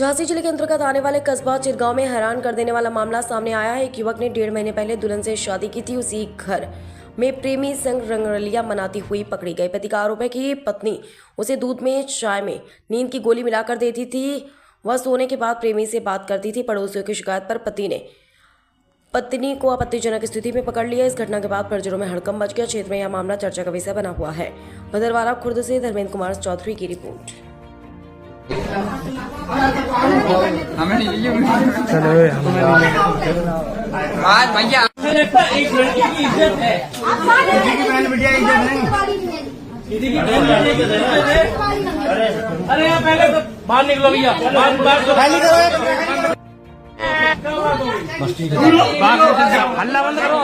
झांसी जिले के अंतर्गत आने वाले कस्बा चिरगांव में हैरान कर देने वाला मामला सामने आया है। एक युवक ने 1.5 महीने पहले दुल्हन से शादी की थी। उसी घर में प्रेमी संग रंगरलिया मनाती हुई पकड़ी गई। पति का आरोप है कि पत्नी उसे दूध में चाय में नींद की गोली मिलाकर देती थी। वह सोने के बाद प्रेमी से बात करती थी। पड़ोसियों की शिकायत पर पति ने पत्नी को आपत्तिजनक स्थिति में पकड़ लिया। इस घटना के बाद परिजनों में हड़कंप मच गया। क्षेत्र में यह मामला चर्चा का विषय बना हुआ है। भदरवारा खुर्द से धर्मेंद्र कुमार चौधरी की रिपोर्ट। आज भैया एक लड़की की इज्जत है, किसी की बहन बिटिया इज्जत नहीं, किसी की बहन बिटिया की इज्जत है। अरे यहाँ पहले तो बाहर निकलो भैया, हल्ला बंद करो,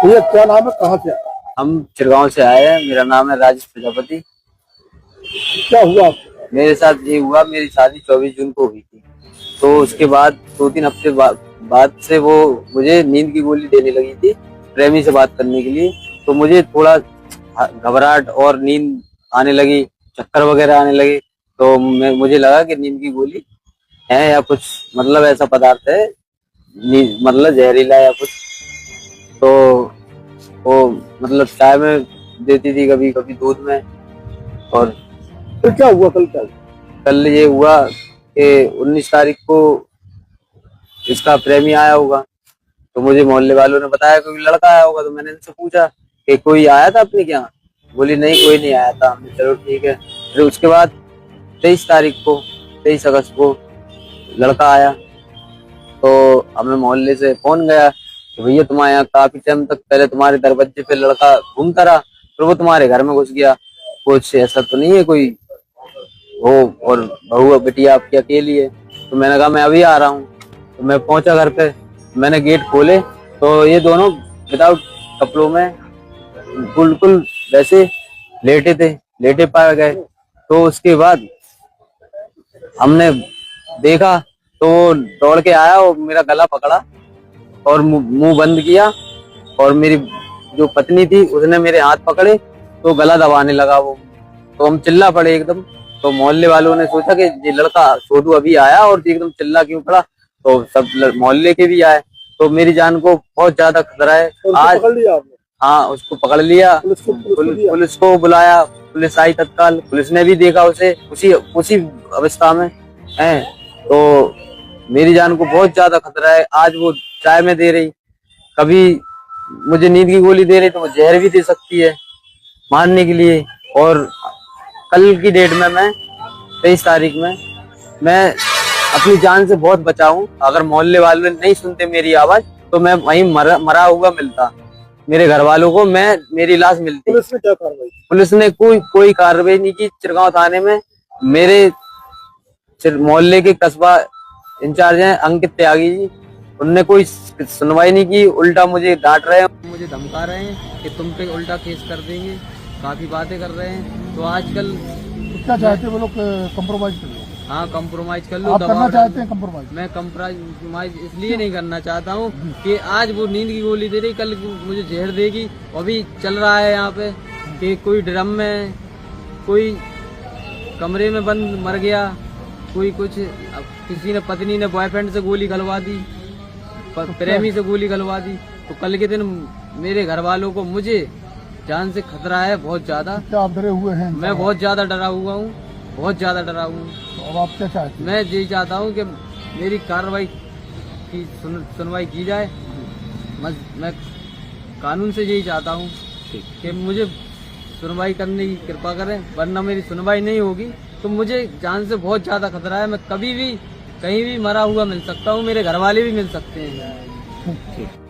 ये क्या नाम है, कहाँ से? हम चिरगांव से आए हैं। मेरा नाम है राजेश प्रजापति। क्या हुआ आपको? मेरे साथ ये हुआ, मेरी शादी 24 जून को हुई थी। तो उसके बाद 2-3 हफ्ते बाद से वो मुझे नींद की गोली देने लगी थी प्रेमी से बात करने के लिए। तो मुझे थोड़ा घबराहट और नींद आने लगी, चक्कर वगैरह आने लगे। तो मुझे लगा कि नींद की गोली है या कुछ मतलब ऐसा पदार्थ है, मतलब जहरीला या कुछ। तो वो मतलब चाय में देती थी, कभी कभी दूध में। और फिर क्या हुआ? कल ये हुआ कि 19 तारीख को इसका प्रेमी आया होगा। तो मुझे मोहल्ले वालों ने बताया कोई लड़का आया होगा। तो मैंने इनसे पूछा कि कोई आया था अपने क्या? बोली नहीं, कोई नहीं आया था। हमने चलो ठीक है। फिर उसके बाद 23 अगस्त को लड़का आया। तो हमें मोहल्ले से फोन गया कि भैया तुम्हारे यहाँ काफी टाइम तक पहले तुम्हारे दरवाजे पे लड़का घूमता रहा, फिर वो तुम्हारे घर में घुस गया। कुछ ऐसा तो नहीं है कोई हो, और बहू बेटिया आपकी अकेली है? तो मैंने कहा मैं अभी आ रहा हूँ। तो मैं पहुंचा घर पे, मैंने गेट खोले तो ये दोनों विदाउट कपड़ों में बिल्कुल वैसे लेटे पाए गए। तो उसके बाद हमने देखा तो दौड़ के आया और मेरा गला पकड़ा और मुंह बंद किया। और मेरी जो पत्नी थी उसने मेरे हाथ पकड़े तो गला दबाने लगा वो। तो हम चिल्ला पड़े एकदम। तो मोहल्ले वालों ने सोचा कि ये लड़का छोटू अभी आया और एकदम चिल्ला क्यों पड़ा। तो सब मोहल्ले के भी आए। तो मेरी जान को बहुत ज्यादा खतरा है आज। पकड़ लिया आपने? हाँ, उसको पकड़ लिया। पुलिस को बुलाया, पुलिस आई तत्काल। पुलिस ने भी देखा उसे उसी अवस्था में है। तो मेरी जान को बहुत ज्यादा खतरा है। आज वो चाय में दे रही, कभी मुझे नींद की गोली दे रही, तो वो जहर भी दे सकती है मारने के लिए। और कल की डेट में मैं 23 तारीख में मैं अपनी जान से बहुत बचा हूँ। अगर मोहल्ले वाले नहीं सुनते मेरी आवाज तो मैं वहीं मरा हुआ मिलता मेरे घर वालों को, मेरी लाश मिलती। पुलिस ने क्या कार्रवाई? पुलिस ने कोई कार्रवाई नहीं की। चिरगांव थाने में मेरे मोहल्ले के कस्बा इंचार्ज हैं अंकित त्यागी जी, उनने कोई सुनवाई नहीं की। उल्टा मुझे डांट रहे हैं, मुझे धमका रहे हैं कि तुम पे उल्टा केस कर देंगे, काफी बातें कर रहे हैं। तो आजकल क्या चाहते वो लोग? कंप्रोमाइज कर लो? हाँ, कंप्रोमाइज कर लो। आप करना चाहते हैं कंप्रोमाइज? मैं कंप्रोमाइज इसलिए नहीं करना चाहता हूँ कि आज वो नींद की गोली दे रही, कल मुझे जहर देगी। अभी चल रहा है यहाँ पे कि कोई ड्रम में, कोई कमरे में बंद मर गया, कोई कुछ। किसी ने पत्नी ने बॉयफ्रेंड से गोली गलवा दी, प्रेमी से गोली गलवा दी। तो कल के दिन मेरे घर वालों को, मुझे जान से खतरा है बहुत ज्यादा। क्या आप डरे हुए हैं? मैं बहुत ज्यादा डरा हुआ हूँ, बहुत ज्यादा डरा हुआ हूँ। तो अब आप क्या चाहते हैं? मैं यही चाहता हूँ कि मेरी कार्रवाई की सुनवाई की जाए। मैं कानून से यही चाहता हूँ कि मुझे सुनवाई करने की कृपा करें, वरना मेरी सुनवाई नहीं होगी तो मुझे जान से बहुत ज्यादा खतरा है। मैं कभी भी कहीं भी मरा हुआ मिल सकता हूँ, मेरे घर वाले भी मिल सकते हैं।